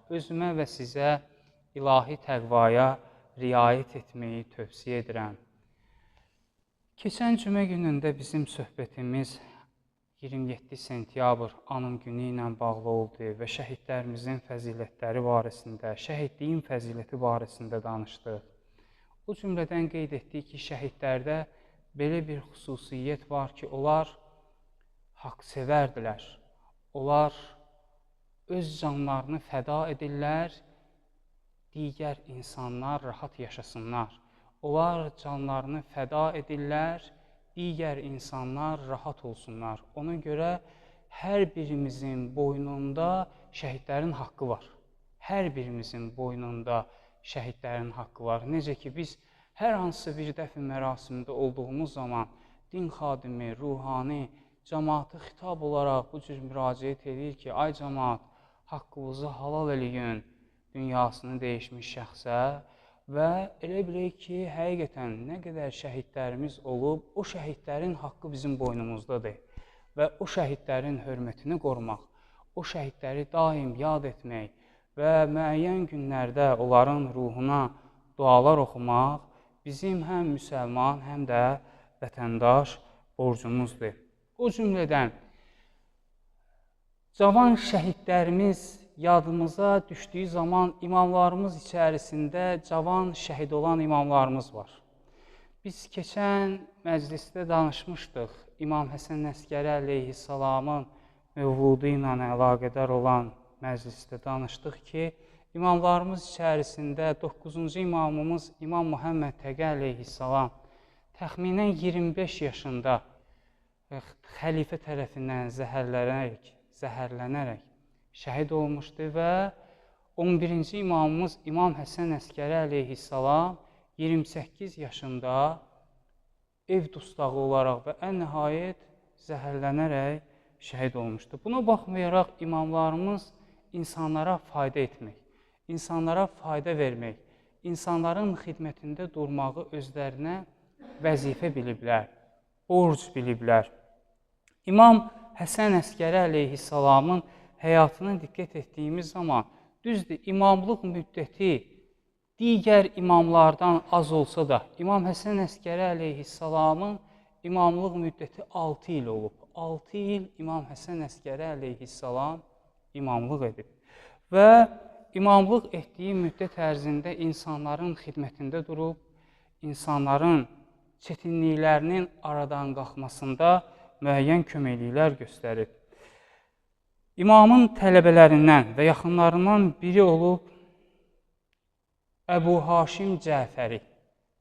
özümə və sizə ilahi təqvaya riayət etməyi tövsiyə edirəm. Keçən cümə günündə bizim söhbətimiz 27 sentyabr anım günü ilə bağlı oldu və şəhidlərimizin fəzilətləri barəsində, şəhidliyin fəziləti barəsində danışdıq. O cümlədən qeyd etdik ki, şəhidlərdə belə bir xüsusiyyət var ki, onlar haqq-sevərdilər. Onlar öz canlarını fəda edirlər, digər insanlar rahat yaşasınlar. Onlar canlarını fəda edirlər, digər insanlar rahat olsunlar. Ona görə hər birimizin boynunda şəhidlərin haqqı var. Hər birimizin boynunda şəhidlərin haqqı var. Necə ki, biz hər hansı bir dəfn mərasimində olduğumuz zaman din xadimi, ruhani, cəmaatı xitab olaraq bu cür müraciət edir ki, ay cəmaat, haqqınızı halal eləyin dünyasını dəyişmiş şəxsə və elə bilək ki, həqiqətən nə qədər şəhidlərimiz olub, o şəhidlərin haqqı bizim boynumuzdadır və o şəhidlərin hörmətini qorumaq, o şəhidləri daim yad etmək və müəyyən günlərdə onların ruhuna dualar oxumaq bizim həm müsəlman, həm də vətəndaş borcumuzdur. O cümlədən cavan şəhidlərimiz yadımıza düşdüyü zaman imamlarımız içərisində cavan şəhid olan imamlarımız var. Biz keçən məclisdə danışmışdıq. İmam Həsən Əskəri əleyhissalamın mövludu ilə əlaqədar olan məclisdə danışdıq ki, imamlarımız içərisində 9-cu imamımız İmam Muhammed Təqi əleyhissalam təxminən 25 yaşında xəlifə tərəfindən zəhərlənərək şəhid olmuşdu və 11-ci imamımız İmam Həsən Əskəri əleyhissalam 28 yaşında ev dustağı olaraq və ən nəhayət zəhərlənərək şəhid olmuşdu. Buna baxmayaraq imamlarımız insanlara fayda etmək, insanlara fayda vermək, insanların xidmətində durmağı özlərinə vəzifə biliblər, borc biliblər. İmam Həsən Əskəri əleyhissalamın həyatına diqqət etdiyimiz zaman, düzdür, imamlıq müddəti digər imamlardan az olsa da, İmam Həsən Əskəri əleyhissalamın imamlıq müddəti 6 il olub. 6 il İmam Həsən Əskəri əleyhissalam imamlıq edib. Və imamlıq etdiyi müddət ərzində insanların xidmətində durub, insanların çətinliklərinin aradan qalxmasında müəyyən köməkliklər göstərib. İmamın tələbələrindən və yaxınlarından biri olub Əbu Haşim Cəfəri.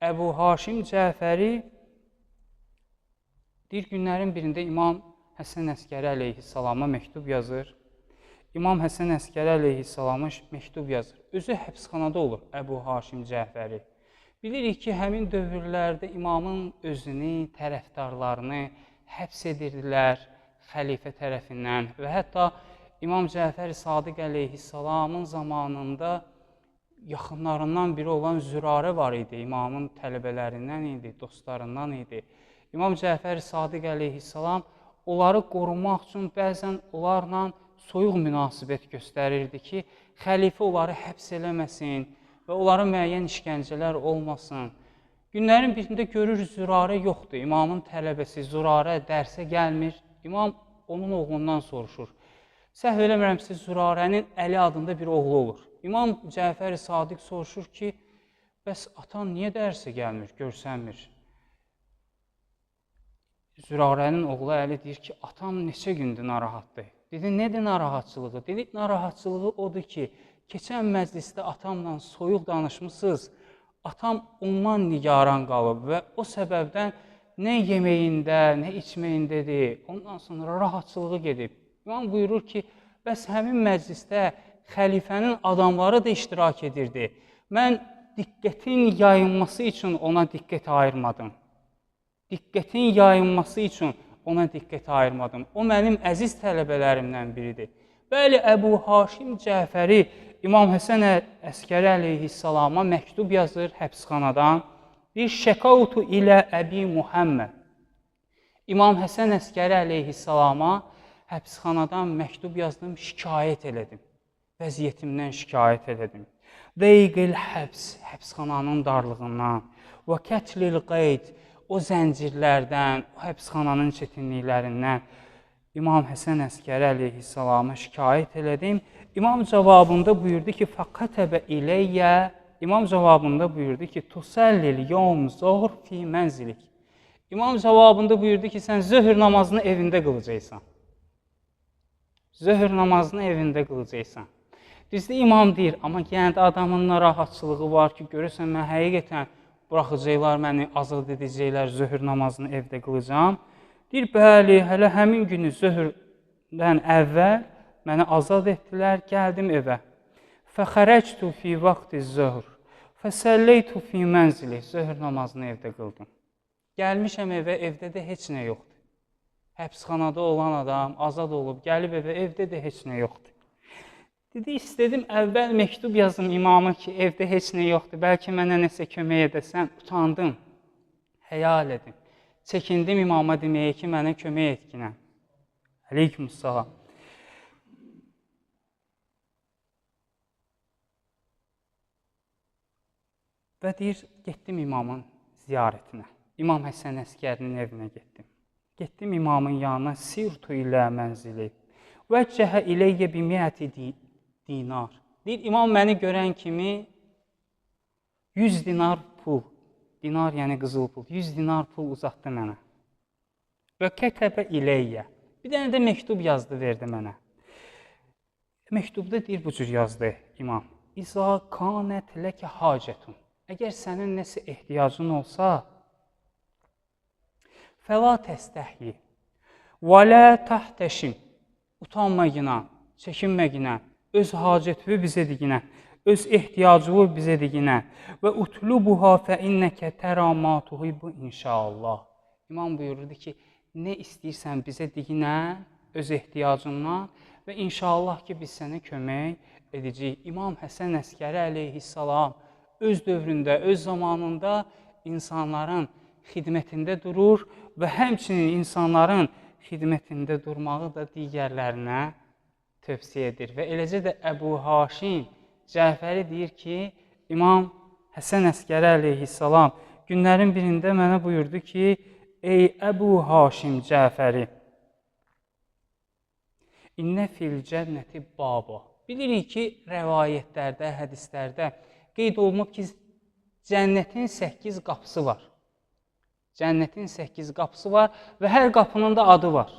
Əbu Haşim Cəfəri bir günlərin birində İmam Həsən Əskəri əleyhissalama məktub yazır. İmam Həsən Əskəri əleyhissalama məktub yazır. Özü həbsxanada olur Əbu Haşim Cəfəri. Bilirik ki, həmin dövrlərdə imamın özünü, tərəfdarlarını həbs edirdilər xəlifə tərəfindən və hətta İmam Cəfər Sadiq əleyhissalamın zamanında yaxınlarından biri olan Zürarə var idi. İmamın tələbələrindən idi, dostlarından idi. İmam Cəfər Sadiq əleyhissalam onları qorumaq üçün bəzən onlarla soyuq münasibət göstərirdi ki, xəlifə onları həbs eləməsin və onlara müəyyən işgəncələr olmasın. Günlərin birində görür Zürarə yoxdur. İmamın tələbəsi Zürarə dərsə gəlmir. İmam onun oğlundan soruşur. Səhv eləmirəmsə Zürarənin Əli adında bir oğlu olur. İmam Cəfər Sadiq soruşur ki, bəs atan niyə dərsə gəlmir, görsənmir? Zürarənin oğlu Əli deyir ki, atam neçə gündür narahatdır. Dedi, nədir narahatçılığı? Dedi, narahatçılığı odur ki, keçən məclisdə atamla soyuq danışmışsınız, atam ondan nigaran qalıb və o səbəbdən nə yeməyində, nə içməyindədir. Ondan sonra rahatçılığı gedib. İmam buyurur ki, bəs həmin məclisdə xəlifənin adamları da iştirak edirdi. Mən diqqətin yayınması üçün ona diqqət ayırmadım. Diqqətin yayınması üçün ona diqqət ayırmadım. O mənim əziz tələbələrimdən biridir. Bəli, Əbu Haşim Cəfəri İmam Həsən Əskəri əleyhissalama məktub yazır həbsxanadan. Bir şəkautu ilə Əbi Muhammed. İmam Həsən Əskəri əleyhissalama həbsxanadan məktub yazdım, şikayət elədim. vəziyyətimdən şikayət elədim. Deyqil həbsxananın darlığından və kətlil qeyd, o zəncirlərdən, o həbsxananın çətinliklərindən İmam Həsən Əskəri əleyhissalama şikayət elədim. İmam cavabında buyurdu ki, fəqətəbə iləyyə, İmam cavabında buyurdu ki, tusəllil yom zohr fi mənzilik. İmam cavabında buyurdu ki, sən zöhr namazını evində qılacaqsan. Zöhr namazını evində qılacaqsan. Düzdür, imam deyir, amma yenə də adamın narahatçılığı var ki, görürsən, mən həqiqətən buraxacaqlar, məni azad edəcəklər, zöhr namazını evdə qılacam. Deyir, bəli, hələ həmin günü zöhrdən əvvəl məni azad etdilər, gəldim evə. Fəxərəctu fi vaxti zöhr, fəsəlleytu fi mənzili, zöhr namazını evdə qıldım. Gəlmişəm evə, evdə də heç nə yoxdur. Həbsxanada olan adam azad olub, gəlib evə, evdə də heç nə yoxdur. Dedi, istədim əvvəl məktub yazım imama ki, evdə heç nə yoxdur, bəlkə mənə nəsə kömək edəsən, utandım, həyal edim. Çəkindim imama deməyə ki, mənə kömək etkinə. Aleykümssalam. Və deyir, getdim imamın ziyarətinə. İmam Həsən Əskərinin evinə getdim. Getdim imamın yanına, sirtu ilə mənzili. Vəccəhə iləyyə bimiyyəti dinar. Deyir, imam məni görən kimi 100 dinar pul, dinar yəni qızıl pul, 100 dinar pul uzatdı mənə. Və kətəbə iləyyə. Bir dənə də məktub yazdı, verdi mənə. Məktubda deyir, bu cür yazdı imam. İza kanət ləkə hacətun. Əgər sənin nəsə ehtiyacın olsa, fəla təstəhyi, və lə təhtəşim, utanmağına, çəkinməginə, öz hacətini bizə diginə, öz ehtiyacını bizə diginə və utlubuha fə innəkə təramatuhu inşallah. İmam buyururdu ki, nə istəyirsən bizə diginə, öz ehtiyacından və inşallah ki, biz sənə kömək edəcəyik. İmam Həsən Əskəri əleyhissalam öz dövründə, öz zamanında insanların xidmətində durur və həmçinin insanların xidmətində durmağı da digərlərinə tövsiyə edir. Və eləcə də Əbu Haşim Cəfəri deyir ki, İmam Həsən Əskəri əleyhissalam günlərin birində mənə buyurdu ki, ey Əbu Haşim Cəfəri, İnnə fil cənnəti baba. Bilirik ki, rəvayətlərdə, hədislərdə qeyd olunub ki, cənnətin 8 qapısı var. Cənnətin 8 qapısı var və hər qapının da adı var.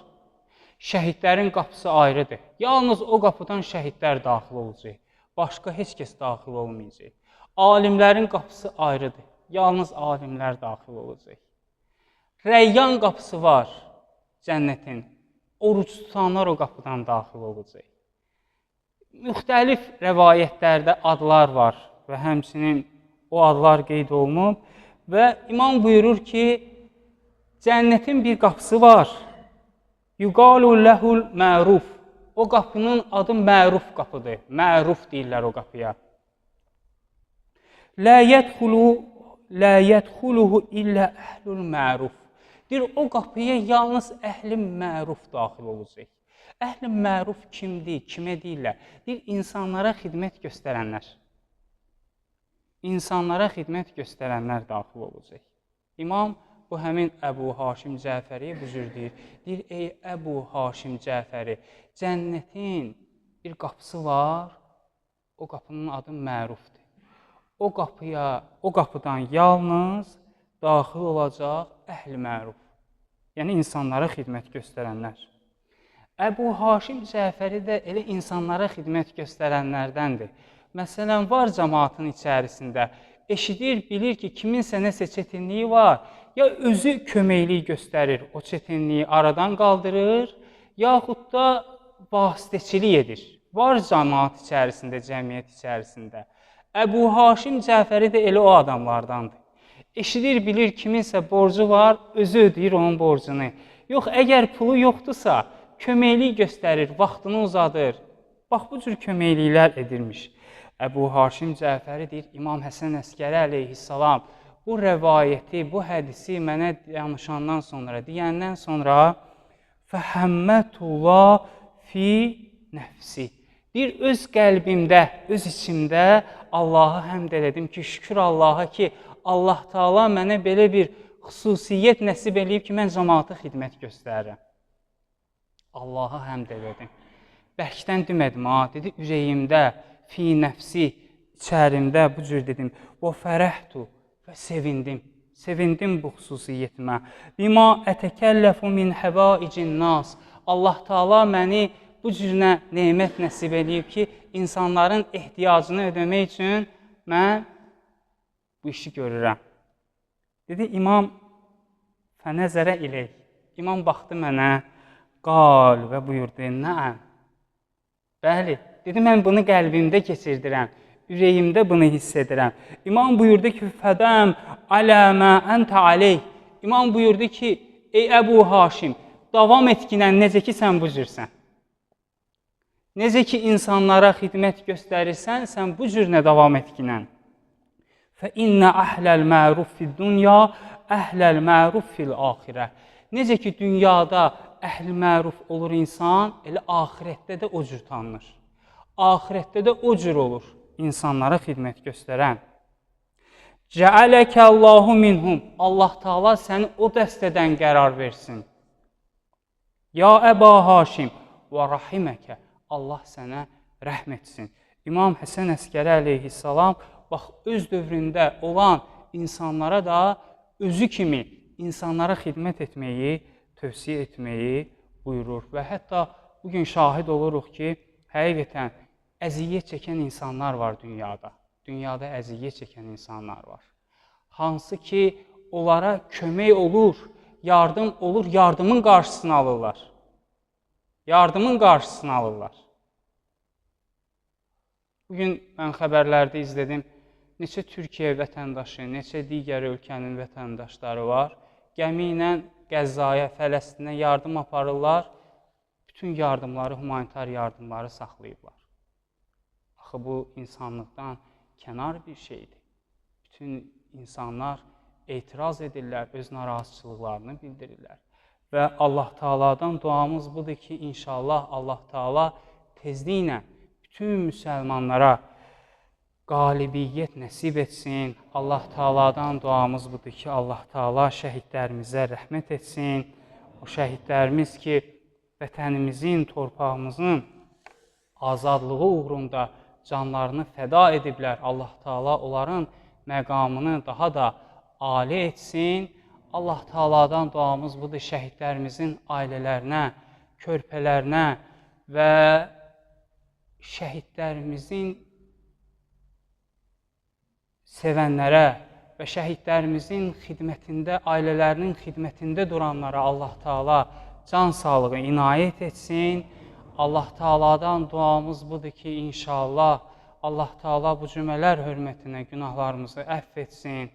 Şəhidlərin qapısı ayrıdır. Yalnız o qapıdan şəhidlər daxil olacaq. Başqa heç kəs daxil olmayacaq. Alimlərin qapısı ayrıdır. Yalnız alimlər daxil olacaq. Rəyyan qapısı var cənnətin. Oruc tutanlar o qapıdan daxil olacaq. Müxtəlif rəvayətlərdə adlar var və həmçinin o adlar qeyd olunub və imam buyurur ki, cənnətin bir qapısı var. Yuqalu ləhul məruf. O qapının adı məruf qapıdır. Məruf deyirlər o qapıya. Lə yədxuluhu illə əhlul məruf. Deyir, o qapıya yalnız əhl-i məruf daxil olacaq. Əhl-i məruf kimdir, kimə deyirlər? Deyir, insanlara xidmət göstərənlər. İnsanlara xidmət göstərənlər daxil olacaq. İmam bu həmin Əbu Haşim Cəfəri bu cür deyir. Deyir, ey Əbu Haşim Cəfəri, cənnətin bir qapısı var, o qapının adı mərufdur. O qapıdan yalnız daxil olacaq əhl-i məruf. Yəni, insanlara xidmət göstərənlər. Əbu Haşim Cəfəri də elə insanlara xidmət göstərənlərdəndir. Məsələn, var cəmaatın içərisində, eşidir, bilir ki, kiminsə nəsə çətinliyi var, ya özü köməklik göstərir, o çətinliyi aradan qaldırır, yaxud da vasitəçilik edir. Var cəmaat içərisində, cəmiyyət içərisində. Əbu Haşim Cəfəri də elə o adamlardandır. Eşidir, bilir, kiminsə borcu var, özü ödəyir onun borcunu. Yox, əgər pulu yoxdursa, köməklik göstərir, vaxtını uzadır. Bax, bu cür köməkliklər edilmiş. Əbu Haşim Cəfəri deyir, İmam Həsən Əskəri əleyhissalam bu rəvayəti, bu hədisi mənə danışandan sonra, deyəndən sonra fəhəmmətullah fi nəfsi. Deyir, öz qəlbimdə, öz içimdə Allaha həmd elədim ki, şükür Allaha ki, Allah Taala mənə belə bir xüsusiyyət nəsib eləyib ki, mən cəmaata xidmət göstərirəm. Allaha həmd elədim. Bərkdən demədim, dedi, ürəyimdə, fi nəfsi, içərimdə bu cür dedim. Və fərəhtu və sevindim. Sevindim bu xüsusiyyətimə. Bima ətəkəlləfu min həvaicin nas. Allah Taala məni bu cürünə nemət nəsib eləyib ki, insanların ehtiyacını ödəmək üçün mən bu işi görürəm. Dedi, İmam fənəzərə ilək. İmam baxdı mənə, qal və buyurdu, nəəm. Bəli, dedi, mən bunu qəlbimdə keçirdirəm, ürəyimdə bunu hiss edirəm. İmam buyurdu ki, fədəm aləmə əntə aleyh. İmam buyurdu ki, ey Əbu Haşim, davam etkinən necə ki, sən bu cürsən. Necə ki, insanlara xidmət göstərirsən, sən bu cürünə davam etkinən. Fə innə əhləl məruf fil dünya, əhləl məruf fil axirə. Necə ki, dünyada əhl-i məruf olur insan, elə axirətdə də o cür tanınır. Axirətdə də o cür olur insanlara xidmət göstərən. Cəələkə Allahu minhum. Allah Taala səni o dəstədən qərar versin. Ya Əba Haşim və rahiməkə. Allah sənə rəhm etsin. İmam Həsən Əskəri əleyhissalam bax, öz dövründə olan insanlara da özü kimi insanlara xidmət etməyi, tövsiyə etməyi buyurur. Və hətta bugün şahid oluruq ki, həqiqətən əziyyət çəkən insanlar var dünyada. Dünyada əziyyət çəkən insanlar var. Hansı ki, onlara kömək olur, yardım olur, yardımın qarşısını alırlar. Yardımın qarşısını alırlar. Bugün mən xəbərlərdə izlədim, neçə Türkiyə vətəndaşı, neçə digər ölkənin vətəndaşları var. Gəmi ilə Qəzzaya, Fələstinə yardım aparırlar, bütün yardımları, humanitar yardımları saxlayıblar. Axı bu insanlıqdan kənar bir şeydir. Bütün insanlar etiraz edirlər, öz narazıçılıqlarını bildirirlər. Və Allah Taala'dan duamız budur ki, inşallah Allah Taala tezliklə bütün müsəlmanlara qalibiyyət nəsib etsin. Allah Taala'dan duamız budur ki, Allah Taala şəhidlərimizə rəhmət etsin. O şəhidlərimiz ki, vətənimizin, torpağımızın azadlığı uğrunda canlarını fəda ediblər. Allah Taala onların məqamını daha da âli etsin. Allah Taala'dan duamız budur, şəhidlərimizin ailələrinə, körpələrinə və şəhidlərimizin sevənlərə və şəhidlərimizin xidmətində, ailələrinin xidmətində duranlara Allah Taala can sağlığı inayət etsin. Allah Taala'dan duamız budur ki, inşallah Allah Taala bu cümələr hörmətinə günahlarımızı əfv etsin,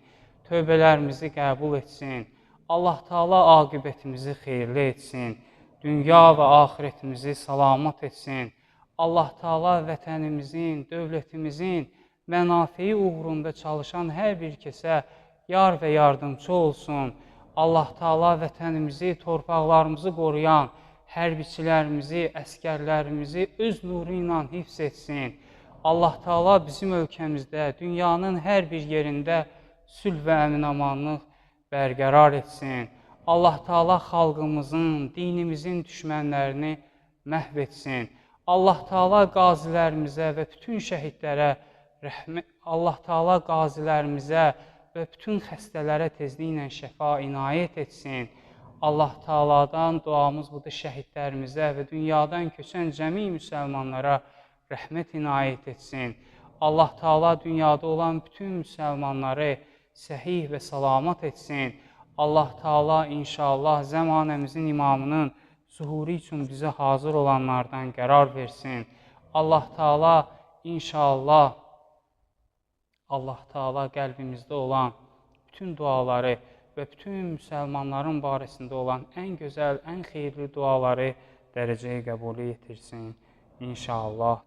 tövbələrimizi qəbul etsin. Allah Taala aqibətimizi xeyirli etsin, dünya və axirətimizi salamat etsin. Allah Taala vətənimizin, dövlətimizin mənafeyi uğrunda çalışan hər bir kəsə yar və yardımcı olsun. Allah Taala vətənimizi, torpaqlarımızı qoruyan hərbiçilərimizi, əskərlərimizi öz nuru ilə hifz etsin. Allah Taala bizim ölkəmizdə, dünyanın hər bir yerində sülh və əmin-amanlıq bərqərar etsin. Allah Taala xalqımızın, dinimizin düşmənlərini məhv etsin. Allah Taala qazilərimizə və bütün şəhidlərə rəhmət, Allah Taala qazilərimizə və bütün xəstələrə tezliklə şəfa inayət etsin. Allah Taala'dan duamız budur, şəhidlərimizə və dünyadan köçən cəmi müsəlmanlara rəhmət inayət etsin. Allah Taala dünyada olan bütün müsəlmanları səhih və salamat etsin. Allah Taala inşallah zəmanəmizin imamının zuhuru üçün bizə hazır olanlardan qərar versin. Allah Taala inşallah Allah Taala qəlbimizdə olan bütün duaları və bütün müsəlmanların barəsində olan ən gözəl, ən xeyirli duaları dərəcəyə qəbul yetirsin. İnşallah.